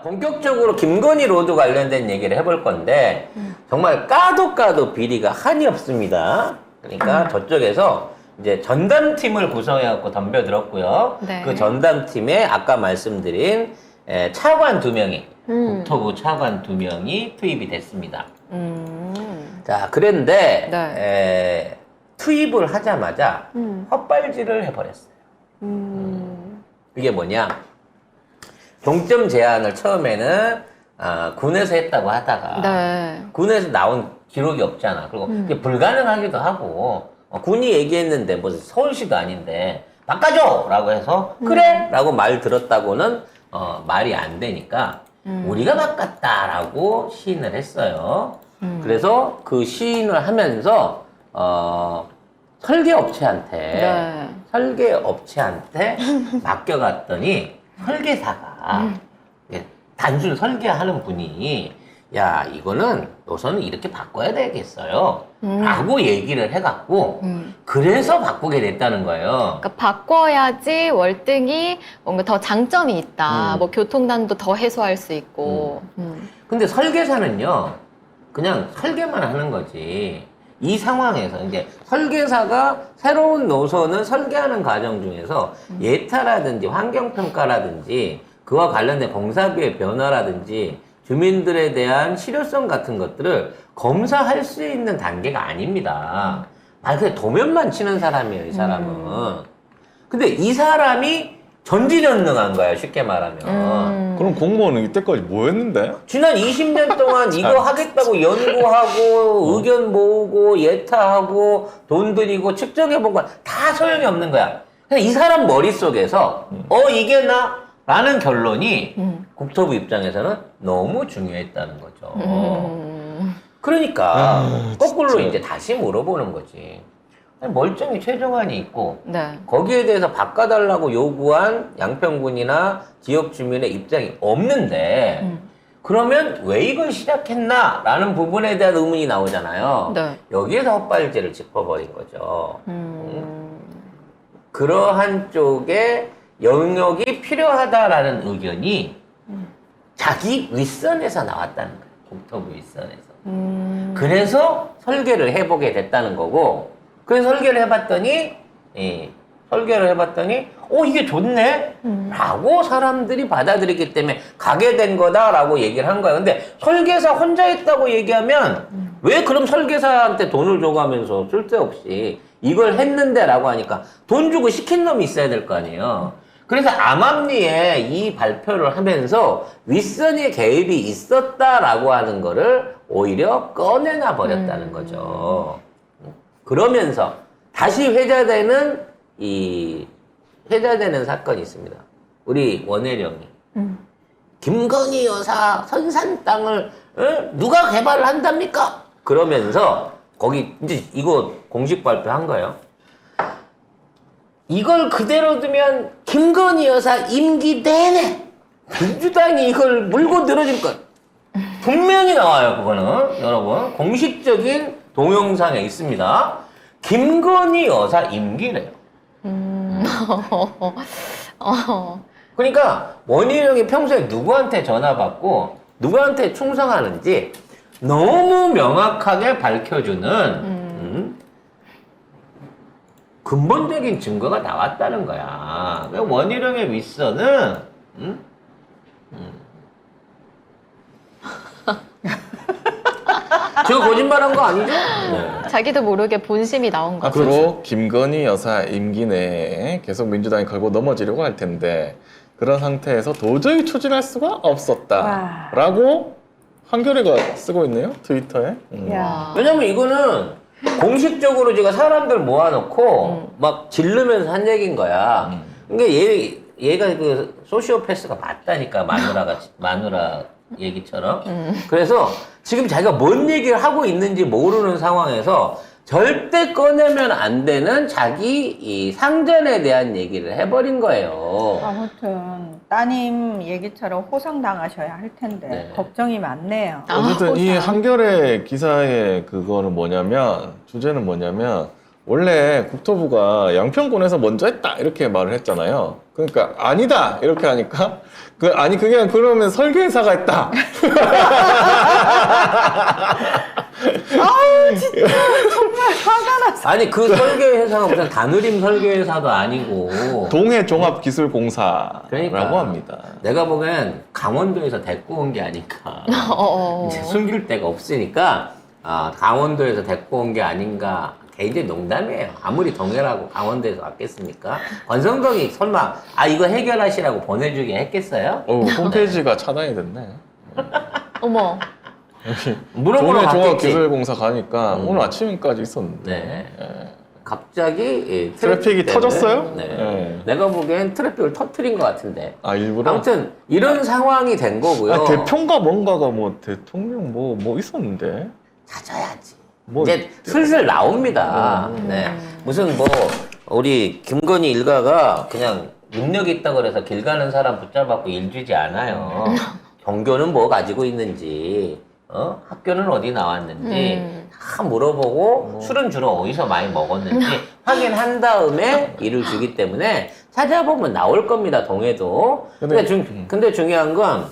본격적으로 김건희 로드 관련된 얘기를 해볼 건데 정말 까도 비리가 한이 없습니다. 그러니까 저쪽에서 이제 전담팀을 구성해갖고 덤벼들었고요. 네. 그 전담팀에 아까 말씀드린 차관 2명이 국토부 차관 2명이 투입이 됐습니다. 자, 그런데 네. 투입을 하자마자 헛발질을 해버렸어요. 그게 뭐냐? 종점 제한을 처음에는 군에서 했다고 하다가 네. 군에서 나온 기록이 없잖아. 그리고 그게 불가능하기도 하고 군이 얘기했는데 뭐 서울시도 아닌데 바꿔줘! 라고 해서 그래! 라고 말 들었다고는 말이 안 되니까 우리가 바꿨다라고 시인을 했어요. 그래서 그 시인을 하면서 설계업체한테 맡겨갔더니 설계사가 단순 설계하는 분이 야 이거는 노선을 이렇게 바꿔야 되겠어요 라고 얘기를 해갖고 그래서 바꾸게 됐다는 거예요. 그러니까 바꿔야지 월등히 뭔가 더 장점이 있다. 뭐 교통난도 더 해소할 수 있고. 근데 설계사는요 그냥 설계만 하는 거지. 이 상황에서 이제 설계사가 새로운 노선을 설계하는 과정 중에서 예타라든지 환경평가라든지 그와 관련된 공사비의 변화라든지 주민들에 대한 실효성 같은 것들을 검사할 수 있는 단계가 아닙니다. 그냥 도면만 치는 사람이에요, 이 사람은. 근데 이 사람이 전지전능한 거야, 쉽게 말하면. 그럼 공무원은 이때까지 뭐 했는데? 지난 20년 동안 이거 하겠다고 연구하고 의견 모으고 예타하고 돈 들이고 측정해본 건 다 소용이 없는 거야. 그냥 이 사람 머릿속에서 이게 나? 라는 결론이 국토부 입장에서는 너무 중요했다는 거죠. 그러니까 거꾸로 진짜. 이제 다시 물어보는 거지. 아니, 멀쩡히 최종안이 있고 네. 거기에 대해서 바꿔달라고 요구한 양평군이나 지역 주민의 입장이 없는데 그러면 왜 이걸 시작했나? 라는 부분에 대한 의문이 나오잖아요. 네. 여기에서 헛발질을 짚어버린 거죠. 그러한 쪽에 영역이 필요하다라는 의견이 자기 윗선에서 나왔다는 거예요. 국토부 윗선에서. 그래서 설계를 해보게 됐다는 거고, 그래서 설계를 해봤더니 이게 좋네? 라고 사람들이 받아들이기 때문에 가게 된 거다라고 얘기를 한 거예요. 근데 설계사 혼자 했다고 얘기하면 왜 그럼 설계사한테 돈을 줘가면서 쓸데없이 이걸 했는데 라고 하니까 돈 주고 시킨 놈이 있어야 될 거 아니에요. 그래서 암암리에 이 발표를 하면서 윗선의 개입이 있었다라고 하는 거를 오히려 꺼내놔 버렸다는 거죠. 그러면서 다시 회자되는 사건이 있습니다. 우리 원혜령이 김건희 여사 선산 땅을 누가 개발을 한답니까? 그러면서 거기 이제 이거 공식 발표한 거예요. 이걸 그대로 두면 김건희 여사 임기 내내 민주당이 이걸 물고 늘어질 것. 분명히 나와요, 그거는. 여러분, 공식적인 동영상에 있습니다. 김건희 여사 임기래요. 그러니까 원희룡이 평소에 누구한테 전화 받고 누구한테 충성하는지 너무 명확하게 밝혀주는 근본적인 증거가 나왔다는 거야. 원희룡의 윗선은 제가 거짓말한 거 아니죠? 네. 자기도 모르게 본심이 나온 거죠. 앞으로 김건희 여사 임기 내에 계속 민주당이 걸고 넘어지려고 할 텐데 그런 상태에서 도저히 추진할 수가 없었다 라고 한겨레가 쓰고 있네요, 트위터에. 야. 왜냐면 이거는 공식적으로 제가 사람들 모아놓고 막 지르면서 한 얘기인 거야. 그러니까 얘가 그 소시오패스가 맞다니까, 마누라 얘기처럼. 그래서 지금 자기가 뭔 얘기를 하고 있는지 모르는 상황에서 절대 꺼내면 안 되는 자기 이 상전에 대한 얘기를 해버린 거예요. 아무튼 따님 얘기처럼 호송당하셔야 할 텐데 네. 걱정이 많네요. 어쨌든 이 호상. 한겨레 기사의 그거는 뭐냐면 주제는 뭐냐면 원래 국토부가 양평군에서 먼저 했다 이렇게 말을 했잖아요. 그러니까 아니다 이렇게 하니까 그게 그러면 설계사가 했다. 아우 진짜 정말 화가 났어. 아니 그 설계회사가 무슨 다누림 설계회사도 아니고 동해종합기술공사라고 그러니까. 합니다. 내가 보기엔 강원도에서 데리고 온 게 아닌가. 어. 이제 숨길 데가 없으니까 강원도에서 데리고 온 게 아닌가. 개인적인 농담이에요. 아무리 동해라고 강원도에서 왔겠습니까? 권성동이 설마 이거 해결하시라고 보내주게 했겠어요? 홈페이지가 차단이 됐네. 어머. 물어보러 갔겠지. 동해종합기술공사 가니까 오늘 아침까지 있었는데. 네. 예. 갑자기 트래픽이 때문에, 터졌어요? 네. 네. 내가 보기엔 트래픽을 터트린 것 같은데. 일부러? 아무튼 이런 상황이 된 거고요. 대표인가 뭔가가 뭐 대통령 뭐 있었는데. 찾아야지. 뭐 이제 슬슬 나옵니다. 네. 무슨 우리 김건희 일가가 그냥 능력이 있다고 그래서 길 가는 사람 붙잡아갖고 일 주지 않아요. 경교는 뭐 가지고 있는지, 학교는 어디 나왔는지 다 물어보고 술은 주로 어디서 많이 먹었는지 확인한 다음에 일을 주기 때문에 찾아보면 나올 겁니다. 동해도. 근데 중요한 건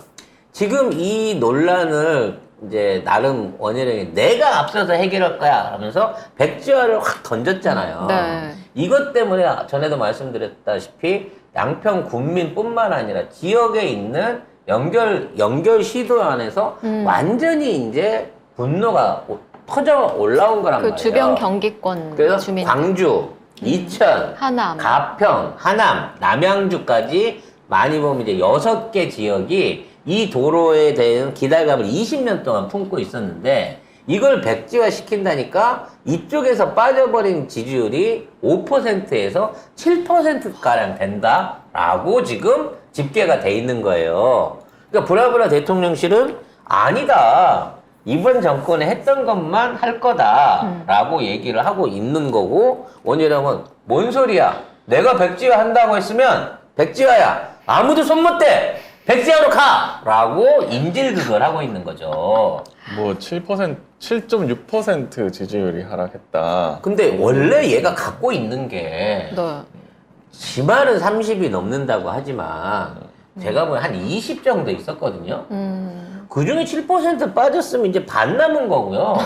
지금 이 논란을 이제 나름 원희룡이 내가 앞서서 해결할 거야 하면서 백지화를 확 던졌잖아요. 네. 이것 때문에 전에도 말씀드렸다시피 양평 군민뿐만 아니라 지역에 있는 연결 시도 안에서 완전히 이제 분노가 터져 올라온 거란 말이에요. 주변 경기권 그래서 주민 광주, 이천, 하남, 가평, 하남, 남양주까지 많이 보면 이제 6개 지역이 이 도로에 대한 기대감을 20년 동안 품고 있었는데 이걸 백지화 시킨다니까 이쪽에서 빠져버린 지지율이 5%에서 7%가량 된다라고 지금 집계가 돼 있는 거예요. 그러니까 브라브라 대통령실은 아니다. 이번 정권에 했던 것만 할 거다라고 얘기를 하고 있는 거고 원희룡은 뭔 소리야. 내가 백지화 한다고 했으면 백지화야. 아무도 손 못 대. 백지화로 가! 라고 인질극을 하고 있는 거죠. 7.6% 지지율이 하락했다. 근데 원래 얘가 갖고 있는 게 네. 지말은 30이 넘는다고 하지만 제가 보면 한 20 정도 있었거든요. 그 중에 7% 빠졌으면 이제 반 남은 거고요.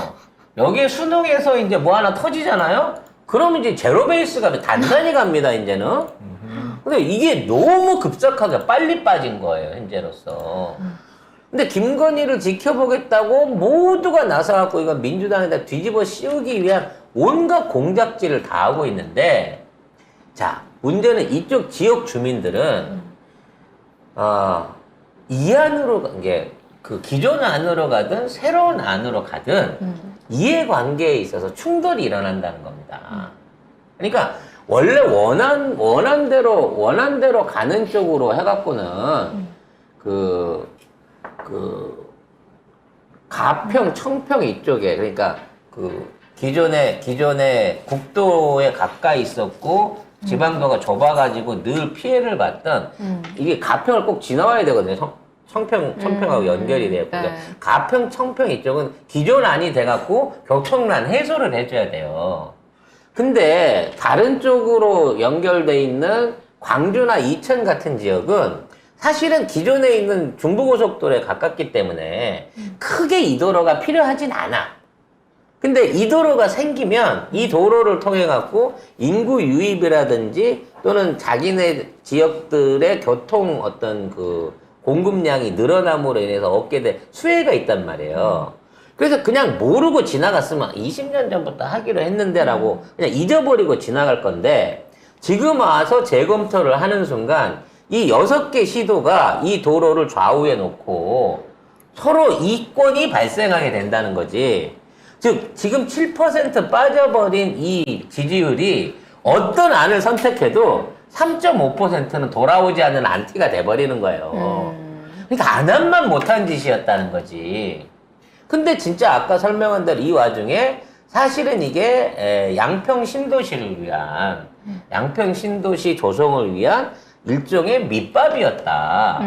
여기에 수능에서 이제 뭐 하나 터지잖아요? 그러면 이제 제로 베이스가 단단히 갑니다, 이제는. 근데 이게 너무 급작하게 빨리 빠진 거예요, 현재로서. 근데 김건희를 지켜보겠다고 모두가 나서갖고 이거 민주당에다 뒤집어 씌우기 위한 온갖 공작질을 다 하고 있는데, 자, 문제는 이쪽 지역 주민들은, 이 안으로, 그 기존 안으로 가든 새로운 안으로 가든 이해관계에 있어서 충돌이 일어난다는 겁니다. 그러니까 원래 원한대로 가는 쪽으로 해갖고는 가평, 청평 이쪽에 그러니까 그 기존에 국도에 가까이 있었고 지방도가 좁아가지고 늘 피해를 봤던 이게 가평을 꼭 지나와야 되거든요. 청평하고 연결이 돼요. 그러니까 네. 가평, 청평 이쪽은 기존 안이 돼갖고 교통난 해소를 해줘야 돼요. 근데 다른 쪽으로 연결돼 있는 광주나 이천 같은 지역은 사실은 기존에 있는 중부고속도로에 가깝기 때문에 크게 이 도로가 필요하진 않아. 근데 이 도로가 생기면 이 도로를 통해 갖고 인구 유입이라든지 또는 자기네 지역들의 교통 어떤 그 공급량이 늘어남으로 인해서 얻게 된 수혜가 있단 말이에요. 그래서 그냥 모르고 지나갔으면 20년 전부터 하기로 했는데라고 그냥 잊어버리고 지나갈 건데 지금 와서 재검토를 하는 순간 이 6개 시도가 이 도로를 좌우에 놓고 서로 이권이 발생하게 된다는 거지. 즉 지금 7% 빠져버린 이 지지율이 어떤 안을 선택해도 3.5%는 돌아오지 않는 안티가 돼버리는 거예요. 그러니까 안 한만 못한 짓이었다는 거지. 근데 진짜 아까 설명한 대로 이 와중에 사실은 이게 양평 신도시를 위한 양평 신도시 조성을 위한 일종의 밑밥이었다.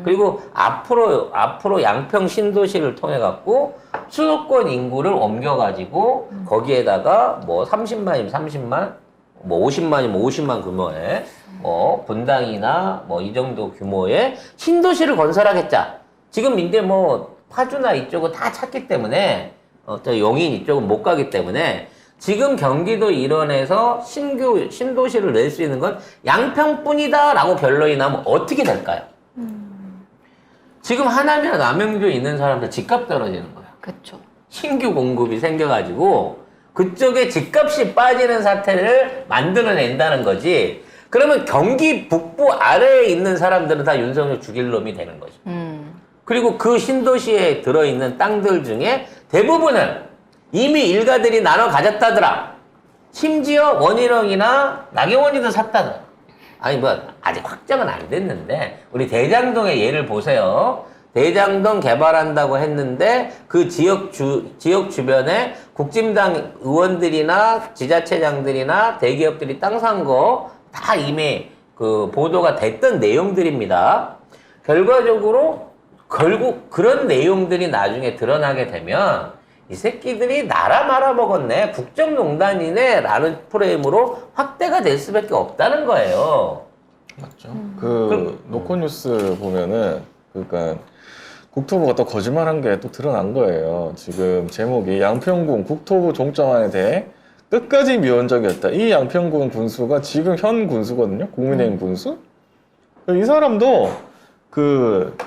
그리고 앞으로 양평 신도시를 통해 갖고 수도권 인구를 옮겨가지고 거기에다가 뭐 30만이면 30만, 뭐 50만이면 50만 규모의 분당이나 뭐 이 정도 규모의 신도시를 건설하겠자. 지금 이제 뭐 파주나 이쪽은 다 찾기 때문에 또 용인 이쪽은 못 가기 때문에 지금 경기도 일원에서 신도시를 낼 수 있는 건 양평뿐이다라고 결론이 나면 어떻게 될까요? 지금 하남이나 남영주에 있는 사람들 집값 떨어지는 거야. 그렇죠. 신규 공급이 생겨가지고 그쪽에 집값이 빠지는 사태를 만들어낸다는 거지. 그러면 경기 북부 아래에 있는 사람들은 다 윤석열 죽일 놈이 되는 거죠. 그리고 그 신도시에 들어있는 땅들 중에 대부분을 이미 일가들이 나눠 가졌다더라. 심지어 원희룡이나 나경원이도 샀다더라. 아니 뭐 아직 확정은 안 됐는데 우리 대장동의 예를 보세요. 대장동 개발한다고 했는데 그 지역 주변에 국진당 의원들이나 지자체장들이나 대기업들이 땅 산 거 다 이미 그 보도가 됐던 내용들입니다. 결과적으로 결국 그런 내용들이 나중에 드러나게 되면 이 새끼들이 나라 말아먹었네, 국정농단이네 라는 프레임으로 확대가 될 수밖에 없다는 거예요. 맞죠. 그 노컷뉴스 보면은 그러니까 국토부가 또 거짓말한 게 또 드러난 거예요. 지금 제목이 양평군 국토부 종점안에 대해 끝까지 미온적이었다. 이 양평군 군수가 지금 현 군수거든요. 국민의힘 군수. 이 사람도 그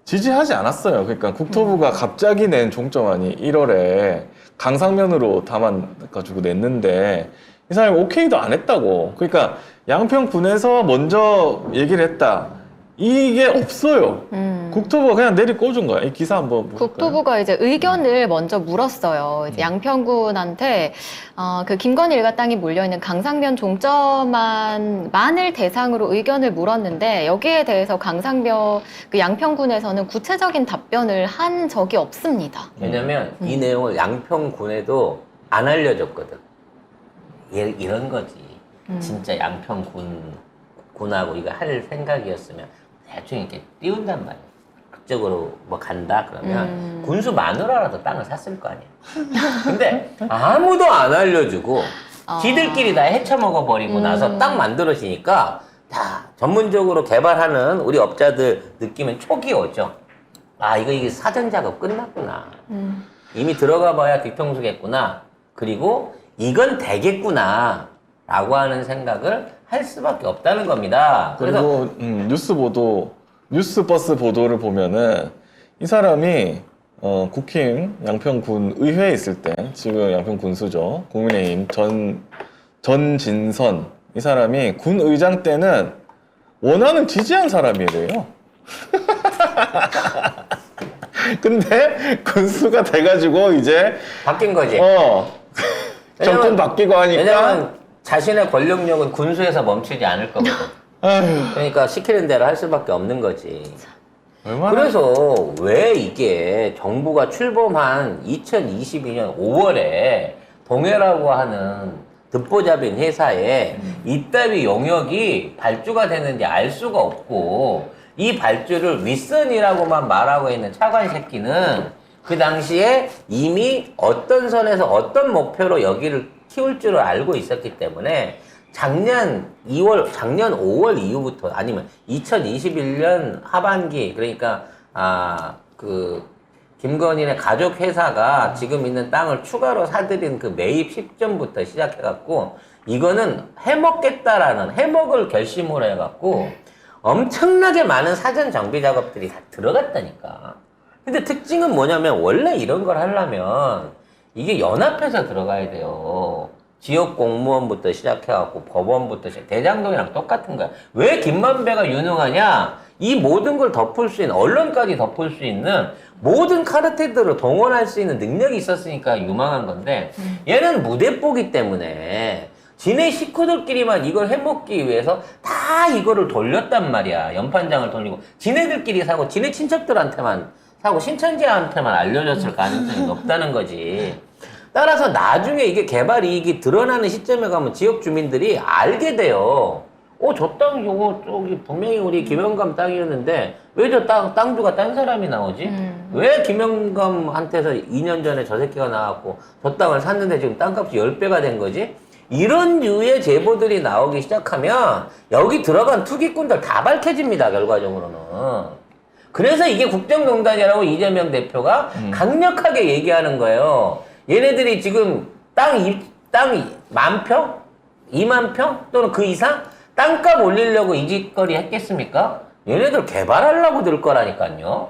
지지하지 않았어요. 그러니까 국토부가 갑자기 낸 종점안이 1월에 강상면으로 담아가지고 냈는데 이 사람이 오케이도 안 했다고. 그러니까 양평군에서 먼저 얘기를 했다. 이게 없어요. 국토부가 그냥 내리 꽂은 거야. 이 기사 한번 보실까요? 국토부가 이제 의견을 먼저 물었어요. 이제 양평군한테 그 김건희 일가 땅이 몰려있는 강상면 종점안만을 대상으로 의견을 물었는데 여기에 대해서 그 양평군에서는 구체적인 답변을 한 적이 없습니다. 왜냐면 이 내용을 양평군에도 안 알려줬거든. 이런 거지. 진짜 양평군하고 이거 할 생각이었으면 대충 이렇게 띄운단 말이야. 그쪽으로 뭐 간다 그러면 군수 마누라라도 땅을 샀을 거 아니야. 근데 아무도 안 알려주고 지들끼리 다 헤쳐먹어 버리고 나서 딱 만들어지니까 다 전문적으로 개발하는 우리 업자들 느낌은 촉이 오죠. 아 이게 사전 작업 끝났구나. 이미 들어가 봐야 뒤통수겠구나. 그리고 이건 되겠구나 라고 하는 생각을 할 수밖에 없다는 겁니다. 그리고 뉴스버스 보도를 보면은 이 사람이 국힘 양평군 의회에 있을 때 지금 양평 군수죠. 국민의힘 전진선 이 사람이 군 의장 때는 원하는 지지한 사람이래요. 근데 군수가 돼가지고 이제 바뀐 거지. 정권 바뀌고 하니까 왜냐면 자신의 권력력은 군수에서 멈추지 않을 거거든. 아휴, 그러니까 시키는 대로 할 수밖에 없는 거지. 얼마나 그래서 왜 이게 정부가 출범한 2022년 5월에 동해라고 하는 듣보잡인 회사에 이따위 용역이 발주가 되는지 알 수가 없고 이 발주를 윗선이라고만 말하고 있는 차관 새끼는 그 당시에 이미 어떤 선에서 어떤 목표로 여기를 키울 줄을 알고 있었기 때문에 작년 5월 이후부터 아니면 2021년 하반기 그러니까 김건희의 가족 회사가 지금 있는 땅을 추가로 사들인 그 매입 시점부터 시작해갖고 이거는 해먹겠다라는 해먹을 결심을 해갖고 엄청나게 많은 사전 정비 작업들이 다 들어갔다니까. 근데 특징은 뭐냐면 원래 이런 걸 하려면 이게 연합해서 들어가야 돼요. 지역 공무원부터 시작해갖고 법원부터 대장동이랑 똑같은 거야. 왜 김만배가 유능하냐? 이 모든 걸 덮을 수 있는 언론까지 덮을 수 있는 모든 카르텔들을 동원할 수 있는 능력이 있었으니까 유망한 건데 얘는 무대뽀기 때문에 지네 식구들끼리만 이걸 해먹기 위해서 다 이거를 돌렸단 말이야. 연판장을 돌리고 지네들끼리 사고 지네 친척들한테만 사고 신천지한테만 알려줬을 가능성이 높다는 거지. 따라서 나중에 이게 개발 이익이 드러나는 시점에 가면 지역 주민들이 알게 돼요. 저 땅 요거 저기 분명히 우리 김영감 땅이었는데 왜 저 땅주가 딴 사람이 나오지? 왜 김영감한테서 2년 전에 저 새끼가 나왔고 저 땅을 샀는데 지금 땅값이 10배가 된 거지? 이런 류의 제보들이 나오기 시작하면 여기 들어간 투기꾼들 다 밝혀집니다, 결과적으로는. 그래서 이게 국정농단이라고 이재명 대표가 강력하게 얘기하는 거예요. 얘네들이 지금 땅 10,000평? 20,000평? 또는 그 이상? 땅값 올리려고 이 짓거리 했겠습니까? 얘네들 개발하려고 들 거라니까요.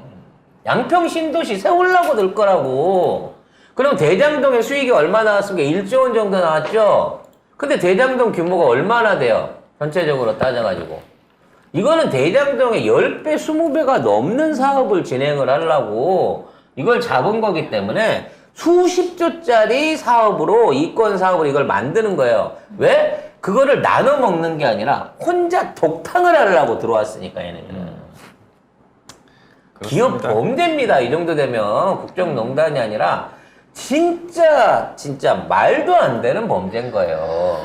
양평 신도시 세우려고 들 거라고. 그럼 대장동의 수익이 얼마 나왔습니까? 1조 원 정도 나왔죠? 근데 대장동 규모가 얼마나 돼요? 전체적으로 따져가지고. 이거는 대장동의 10배, 20배가 넘는 사업을 진행을 하려고 이걸 잡은 거기 때문에 수십조짜리 사업으로, 이권 사업으로 이걸 만드는 거예요. 왜? 그거를 나눠 먹는 게 아니라 혼자 독탕을 하려고 들어왔으니까, 얘네들은. 기업 범죄입니다. 이 정도 되면 국정농단이 아니라 진짜 말도 안 되는 범죄인 거예요.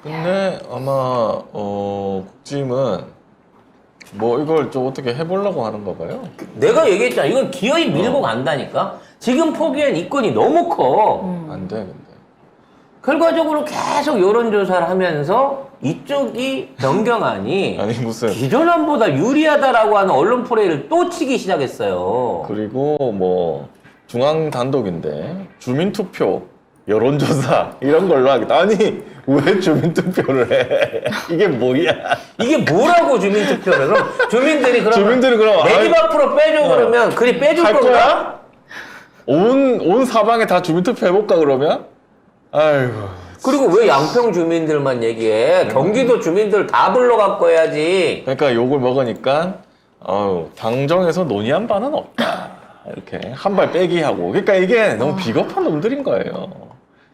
근데 아마 국짐은 뭐 이걸 좀 어떻게 해보려고 하는가 봐요. 내가 얘기했잖아. 이건 기어이 밀고 간다니까. 지금 포기한 이권이 너무 커. 안 돼, 근데. 결과적으로 계속 여론조사를 하면서 이쪽이 변경안이 아니 무슨 기존안보다 유리하다라고 하는 언론 플레이를 또 치기 시작했어요. 그리고 뭐 중앙 단독인데 주민투표, 여론조사 이런 걸로 하겠다. 아니 왜 주민투표를 해? 이게 뭐야? 이게 뭐라고 주민투표를? 그럼 주민들이 그럼 내 집 앞으로 빼줘 그러면 그리 빼줄 할 건가? 거야? 온 사방에 다 주민투표 해볼까 그러면? 아이고. 그리고 왜 양평 주민들만 얘기해? 경기도 주민들 다 불러갖고 해야지. 그러니까 욕을 먹으니까 당정에서 논의한 바는 없다. 이렇게 한 발 빼기 하고. 그러니까 이게 너무 비겁한 놈들인 거예요.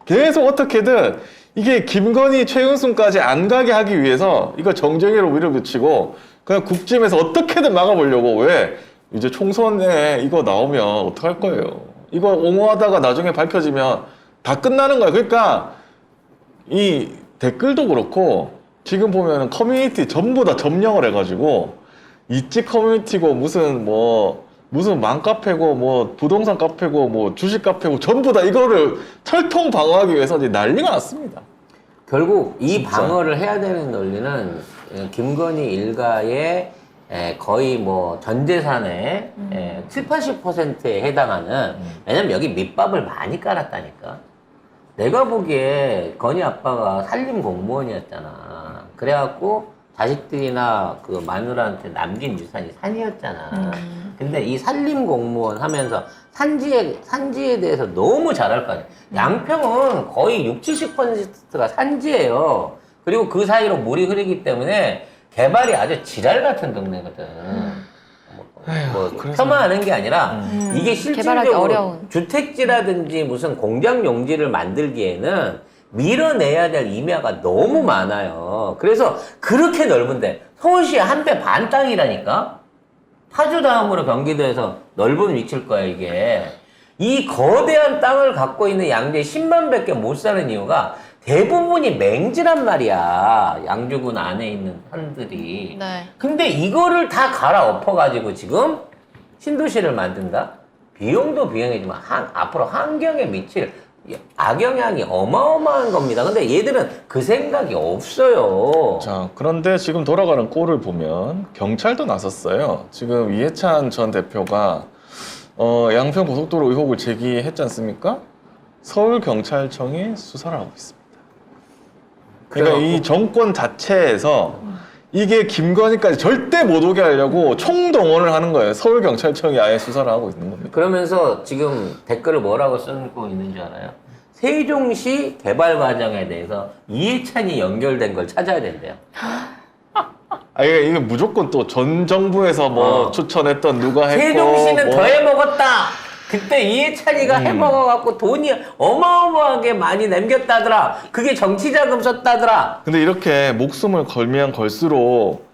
계속 어떻게든 이게 김건희, 최은순까지 안 가게 하기 위해서 이거 정쟁으로 밀어붙이고 그냥 국짐에서 어떻게든 막아보려고. 왜? 이제 총선에 이거 나오면 어떡할 거예요. 이거 옹호하다가 나중에 밝혀지면 다 끝나는 거야. 그러니까 이 댓글도 그렇고 지금 보면 커뮤니티 전부 다 점령을 해가지고 이지 커뮤니티고 무슨 맘카페고 뭐 부동산 카페고 뭐 주식 카페고 전부 다 이거를 철통 방어하기 위해서 이제 난리가 났습니다. 결국 이 진짜. 방어를 해야 되는 논리는 김건희 일가의 거의 뭐 전 재산의 7, 80%에 해당하는, 왜냐면 여기 밑밥을 많이 깔았다니까. 내가 보기에 건희 아빠가 산림 공무원이었잖아. 그래갖고 자식들이나 그 마누라한테 남긴 유산이 산이었잖아. 근데 이 산림 공무원 하면서 산지에 대해서 너무 잘할 거 아니야. 양평은 거의 60, 70%가 산지예요. 그리고 그 사이로 물이 흐르기 때문에 개발이 아주 지랄 같은 동네거든. 폄하하는 게 아니라 이게 개발하기 실질적으로 어려운. 주택지라든지 무슨 공장 용지를 만들기에는 밀어내야 될 임야가 너무 많아요. 그래서 그렇게 넓은데 서울시에 한 배 반 땅이라니까? 파주 다음으로 경기도에서 넓은 위치일 거야, 이게. 이 거대한 땅을 갖고 있는 양재 10만 밖에 못 사는 이유가 대부분이 맹지란 말이야. 양주군 안에 있는 산들이. 네. 근데 이거를 다 갈아엎어가지고 지금 신도시를 만든다? 비용도 비용이지만 앞으로 환경에 미칠 악영향이 어마어마한 겁니다. 근데 얘들은 그 생각이 없어요. 자, 그런데 지금 돌아가는 꼴을 보면 경찰도 나섰어요. 지금 이해찬 전 대표가 양평 고속도로 의혹을 제기했지 않습니까? 서울경찰청이 수사를 하고 있습니다. 그러니까 이 정권 자체에서 이게 김건희까지 절대 못 오게 하려고 총동원을 하는 거예요. 서울경찰청이 아예 수사를 하고 있는 겁니다. 그러면서 지금 댓글을 뭐라고 쓰고 있는 줄 알아요? 세종시 개발 과정에 대해서 이해찬이 연결된 걸 찾아야 된대요. 이게 무조건 또 전 정부에서 추천했던 누가 했고 세종시는 더 해먹었다. 그때 이해찬이가 해먹어갖고 돈이 어마어마하게 많이 남겼다더라. 그게 정치자금 썼다더라. 근데 이렇게 목숨을 걸면 걸수록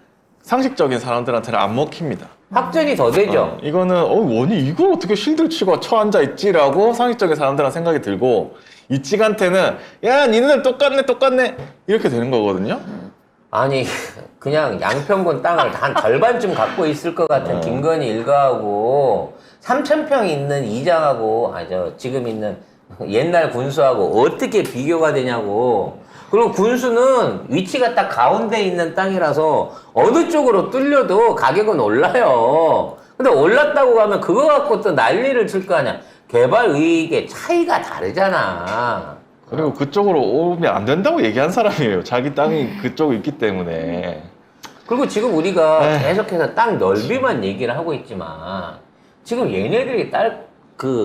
상식적인 사람들한테는 안 먹힙니다. 확전이 더 되죠. 이거는 원이 이걸 어떻게 실드 치고 처앉아 있지라고 상식적인 사람들은 생각이 들고 이찍한테는 야 니네들 똑같네 이렇게 되는 거거든요. 아니 그냥 양평군 땅을 한 절반쯤 갖고 있을 것 같은 김건희 일가하고 3,000평 있는 이장하고 지금 있는 옛날 군수하고 어떻게 비교가 되냐고. 그리고 군수는 위치가 딱 가운데 있는 땅이라서 어느 쪽으로 뚫려도 가격은 올라요. 근데 올랐다고 하면 그거 갖고 또 난리를 칠 거 아니야. 개발 의익의 차이가 다르잖아. 그리고 그쪽으로 오면 안 된다고 얘기한 사람이에요. 자기 땅이 그쪽에 있기 때문에. 그리고 지금 우리가 계속해서 땅 넓이만 얘기를 하고 있지만 지금 얘네들이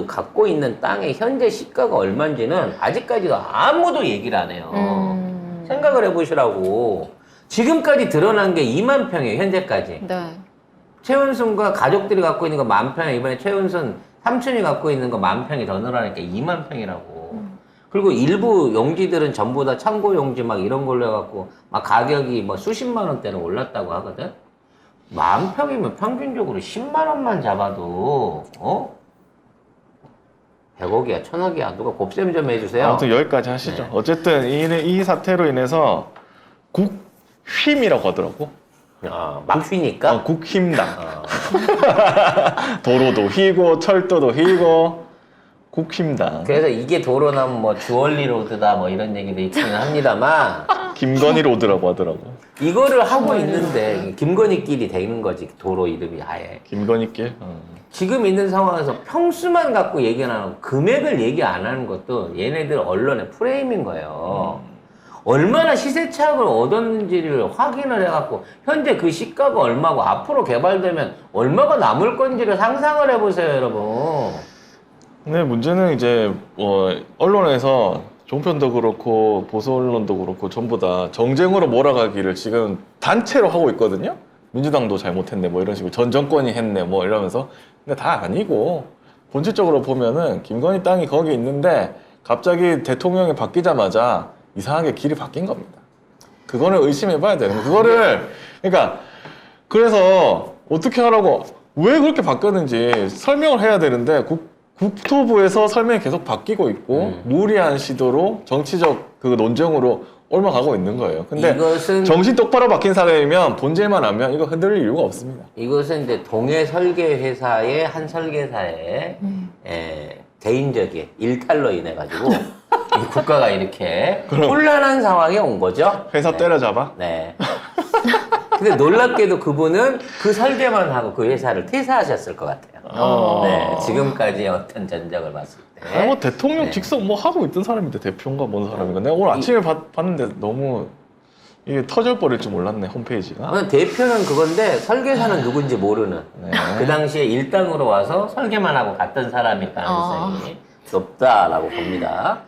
갖고 있는 땅의 현재 시가가 얼마인지는 아직까지도 아무도 얘기를 안 해요. 생각을 해보시라고. 지금까지 드러난 게 2만 평이에요, 현재까지. 네. 최은순과 가족들이 갖고 있는 거 10,000평, 이번에 최은순 삼촌이 갖고 있는 거 10,000평이 더 늘어나니까 2만 평이라고. 그리고 일부 용지들은 전부 다 창고 용지 막 이런 걸로 해갖고 막 가격이 뭐 수십만 원대는 올랐다고 하거든? 10,000평이면 평균적으로 10만 원만 잡아도, 100억이야, 1,000억이야. 누가 곱셈 좀 해주세요. 아무튼 여기까지 하시죠. 네. 어쨌든 이 사태로 인해서 국힘이라고 하더라고. 막 휘니까? 국힘당. 도로도 휘고 철도도 휘고 국힘당. 그래서 이게 도로나면 뭐 주얼리 로드다 뭐 이런 얘기도 있기는 합니다만 김건희 로드라고 하더라고. 이거를 하고 있는데 김건희길이 되는 거지, 도로 이름이 아예. 김건희길. 지금 있는 상황에서 평수만 갖고 얘기 안 하고 금액을 얘기 안 하는 것도 얘네들 언론의 프레임인 거예요. 얼마나 시세 차익을 얻었는지를 확인을 해갖고 현재 그 시가가 얼마고 앞으로 개발되면 얼마가 남을 건지를 상상을 해보세요, 여러분. 근데 문제는 이제 언론에서 종편도 그렇고 보수 언론도 그렇고 전부 다 정쟁으로 몰아가기를 지금 단체로 하고 있거든요. 민주당도 잘못했네 뭐 이런 식으로 전 정권이 했네 뭐 이러면서. 근데 다 아니고 본질적으로 보면은 김건희 땅이 거기 있는데 갑자기 대통령이 바뀌자마자 이상하게 길이 바뀐 겁니다. 그거는 의심해봐야 되는 거예요. 그거를 그러니까 그래서 어떻게 하라고 왜 그렇게 바뀌었는지 설명을 해야 되는데 국토부에서 설명이 계속 바뀌고 있고 무리한 시도로 정치적 그 논쟁으로 옮아가고 있는 거예요. 근데 이것은 정신 똑바로 박힌 사람이면 본질만 하면 이거 흔들릴 이유가 없습니다. 이것은 이제 동해 설계 회사의 한 설계사의 개인적인 일탈로 인해 가지고 이 국가가 이렇게 혼란한 상황에 온 거죠. 회사 네. 때려잡아? 네. 근데 놀랍게도 그분은 그 설계만 하고 그 회사를 퇴사하셨을 것 같아요. 네, 지금까지의 어떤 전적을 봤을 때. 아니, 뭐 대통령 네. 직속 뭐 하고 있던 사람인데 대표인가 뭔 사람인가. 내가 오늘 아침에 봤는데 너무 이게 터져버릴 줄 몰랐네 홈페이지가. 대표는 그건데 설계사는 누군지 모르는. 네. 그 당시에 일당으로 와서 설계만 하고 갔던 사람일 가능성이 높다라고 봅니다.